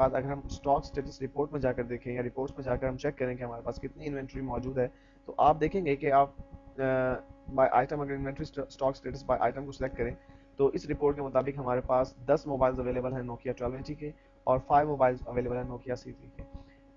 बाद अगर हम स्टॉक स्टेटस रिपोर्ट में जाकर देखें या रिपोर्ट्स में जाकर हम चेक करें कि हमारे पास कितनी इन्वेंट्री मौजूद है, तो आप देखेंगे कि आप बाय आइटम अगर inventory stock status by item को सिलेक्ट करें, तो इस रिपोर्ट के मुताबिक हमारे पास 10 मोबाइल्स अवेलेबल हैं नोकिया 1280 के, और 5 मोबाइल्स अवेलेबल हैं नोकिया C3 के।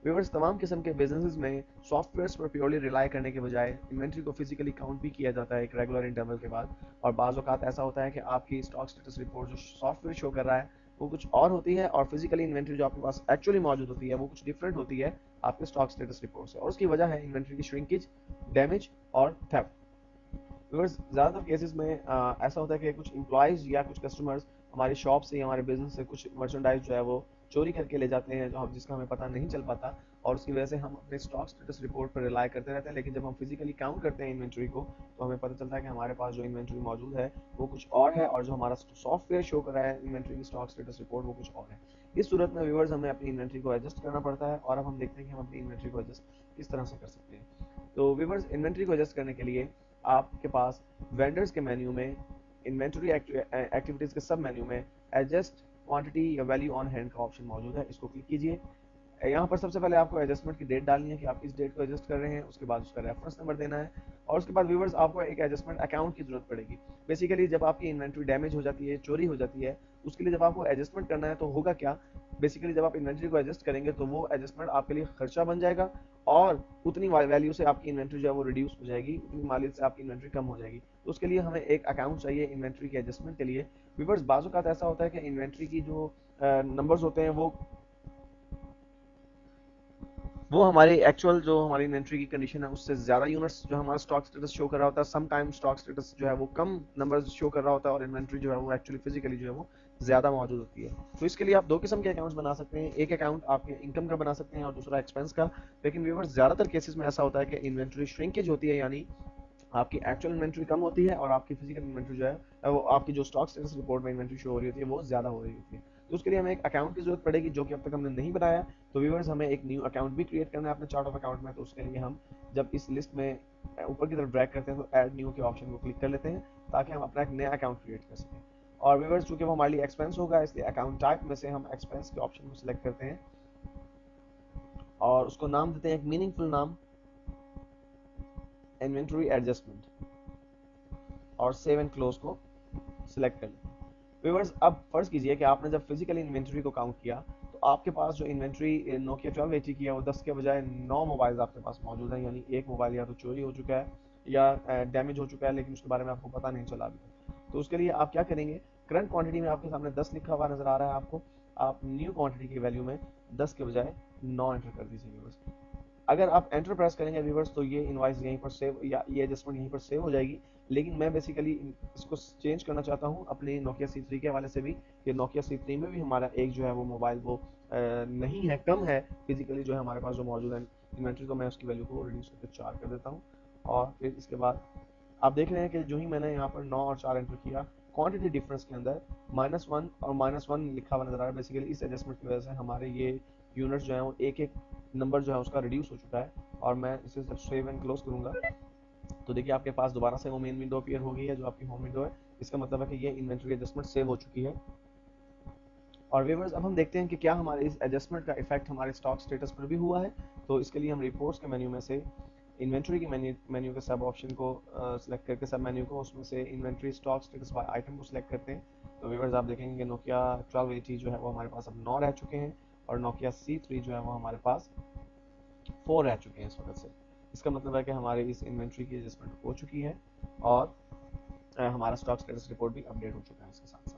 व्यूअर्स, तमाम किस्म के बिजनेसेस में सॉफ्टवेयर्स पर प्योरली रिलाई करने के बजाय इन्वेंट्री को फिजिकली काउंट भी किया जाता है एक रेगुलर इंटरवल के बाद। और बाज़ औक़ात ऐसा होता है कि आपकी स्टॉक स्टेटस रिपोर्ट जो सॉफ्टवेयर शो कर रहा है वो कुछ और होती है, और फिजिकली इन्वेंट्री जो आपके पास एक्चुअली मौजूद होती है वो कुछ डिफरेंट होती है आपके स्टॉक स्टेटस रिपोर्ट से, और उसकी वजह है इन्वेंट्री की श्रिंकेज, डैमेज और थेफ्ट। बिकॉज ज़्यादातर केसेस में ऐसा होता है कि कुछ एम्प्लॉयज़ या कुछ कस्टमर्स हमारी शॉप से या हमारे बिजनेस से कुछ मर्चेंडाइज जो है वो चोरी करके ले जाते हैं, जो हम जिसका हमें पता नहीं चल पाता, और उसकी वजह से हम अपने स्टॉक स्टेटस रिपोर्ट पर रिलाई करते रहते हैं। लेकिन जब हम फिजिकली काउंट करते हैं इन्वेंट्री को, तो हमें पता चलता है कि हमारे पास जो इन्वेंट्री मौजूद है वो कुछ और है, और जो हमारा सॉफ्टवेयर शो कर रहा है इन्वेंट्री की स्टॉक स्टेटस रिपोर्ट वो कुछ और है। इस सूरत में व्यूअर्स हमें अपनी इन्वेंट्री को एडजस्ट करना पड़ता है, और अब हम देखते हैं कि हम अपनी इन्वेंट्री को एडजस्ट किस तरह से कर सकते हैं। तो व्यूअर्स, इन्वेंट्री को एडजस्ट करने के लिए आपके पास वेंडर्स के मेन्यू में इन्वेंटरी एक्टिविटीज के सब मेन्यू में एडजस्ट क्वांटिटी या वैल्यू ऑन हैंड का ऑप्शन मौजूद है, इसको क्लिक कीजिए। यहाँ पर सबसे पहले आपको एडजस्टमेंट की डेट डालनी है कि आप किस डेट को एडजस्ट कर रहे हैं, उसके बाद उसका रेफरेंस नंबर देना है, और उसके बाद व्यूवर्स आपको एक एडजस्टमेंट अकाउंट की जरूरत पड़ेगी। बेसिकली जब आपकी इन्वेंट्री डैमेज हो जाती है, चोरी हो जाती है, उसके लिए जब आपको एडजस्टमेंट करना है तो होगा क्या, बेसिकली जब आप इन्वेंट्री को एडजस्ट करेंगे तो वो एडजस्टमेंट आपके लिए खर्चा बन जाएगा, और उतनी वैल्यू से आपकी इन्वेंट्री जो है वो रिड्यूस हो जाएगी, उतनी मालियत से आपकी इन्वेंट्री कम हो जाएगी। तो उसके लिए हमें एक अकाउंट चाहिए इन्वेंट्री के एडजस्टमेंट के लिए। व्यूवर्स, बाज़ औक़ात ऐसा होता है कि इन्वेंट्री की जो नंबर्स होते हैं वो हमारी एक्चुअल जो हमारी इन्वेंट्री की कंडीशन है उससे ज़्यादा यूनिट्स जो हमारा स्टॉक स्टेटस शो कर रहा होता है। सम टाइम स्टॉक स्टेटस जो है वो कम नंबर्स शो कर रहा होता है, और इन्वेंट्री जो है वो एक्चुअली फिजिकली जो है वो ज़्यादा मौजूद होती है। तो इसके लिए आप दो किस्म के अकाउंट्स बना सकते हैं, एक अकाउंट आपके इनकम का बना सकते हैं और दूसरा एक्सपेंस का। लेकिन व्यूअर्स, ज़्यादातर केसेस में ऐसा होता है कि इन्वेंट्री श्रिंकेज होती है, यानी आपकी एक्चुअल इन्वेंट्री कम होती है और आपकी फिजिकल इन्वेंट्री जो है वो आपकी जो स्टॉक स्टेटस रिपोर्ट में इन्वेंट्री शो हो रही होती है वो ज़्यादा हो रही होती है। तो उसके लिए हमें एक अकाउंट की जरूरत पड़ेगी जो कि अब तक हमने नहीं बनाया। तो व्यूअर्स, हमें एक न्यू अकाउंट भी क्रिएट करना है अपने चार्ट ऑफ अकाउंट में। तो उसके लिए हम जब इस लिस्ट में ऊपर की तरफ ड्रैग करते हैं तो ऐड न्यू के ऑप्शन को क्लिक कर लेते हैं, ताकि हम अपना एक नया अकाउंट क्रिएट कर सकें। और व्यूअर्स, चूंकि वो हमारे लिए एक्सपेंस होगा, इसलिए अकाउंट टाइप में से हम एक्सपेंस के ऑप्शन को सिलेक्ट करते हैं और उसको नाम देते हैं एक मीनिंगफुल नाम, इन्वेंटरी एडजस्टमेंट, और सेव एंड क्लोज को सिलेक्ट कर लें। व्यूअर्स, अब फर्ज कीजिए कि आपने जब फिजिकली इन्वेंट्री को काउंट किया तो आपके पास जो इन्वेंट्री नोकिया 1280 की है वो 10 के बजाय 9 मोबाइल आपके पास मौजूद है, यानी एक मोबाइल या तो चोरी हो चुका है या डैमेज हो चुका है, लेकिन उसके बारे में आपको पता नहीं चला अभी तक। तो उसके लिए आप क्या करेंगे, करंट क्वांटिटी में आपके सामने 10 लिखा हुआ नजर आ रहा है आपको, आप न्यू क्वांटिटी की वैल्यू में 10 के बजाय 9 एंटर कर दीजिए व्यूअर्स। अगर आप एंटर प्रेस करेंगे व्यूवर्स तो ये इनवाइस यहीं पर सेव या ये एडजस्टमेंट यहीं पर सेव हो जाएगी। लेकिन मैं बेसिकली इसको चेंज करना चाहता हूँ अपने नोकिया C3 के हवाले से भी, कि नोकिया C3 में भी हमारा एक जो है वो मोबाइल वो नहीं है, कम है फिजिकली जो है हमारे पास जो मौजूद है इन्वेंट्री, तो मैं उसकी वैल्यू को रिड्यूस करके 4 कर देता हूँ। और फिर इसके बाद आप देख रहे हैं कि जो ही मैंने यहाँ पर 9 और 4 एंटर किया, क्वांटिटी डिफरेंस के अंदर -1 और -1 लिखा हुआ नजर आ रहा है। बेसिकली इस एडजस्टमेंट की वजह से हमारे ये यूनिट्स जो है वो एक एक नंबर जो है उसका रिड्यूस हो चुका है। और मैं इसे जब सेव एंड क्लोज करूंगा तो देखिए आपके पास दोबारा से वो मेन विंडो अपीयर हो गई है जो आपकी होम विंडो है। इसका मतलब है कि ये इन्वेंट्री एडजस्टमेंट सेव हो चुकी है। और व्यूअर्स, अब हम देखते हैं कि क्या हमारे इस एडजस्टमेंट का इफेक्ट हमारे स्टॉक स्टेटस पर भी हुआ है। तो इसके लिए हम रिपोर्ट्स के मेन्यू में से इन्वेंट्री के मेन्यू के सब ऑप्शन को सिलेक्ट करके, सब मेन्यू को, उसमें से inventory stock status by item को सिलेक्ट करते हैं। तो व्यूअर्स, आप देखेंगे कि नोकिया 1280 जो है वो हमारे पास अब 9 रह चुके हैं, और नोकिया C3 जो है वो हमारे पास 4 रह चुके हैं इस वक्त से। इसका मतलब है कि हमारे इस इन्वेंट्री की एडजस्टमेंट हो चुकी है, और हमारा स्टॉक स्टेटस रिपोर्ट भी अपडेट हो चुका है इसके साथ।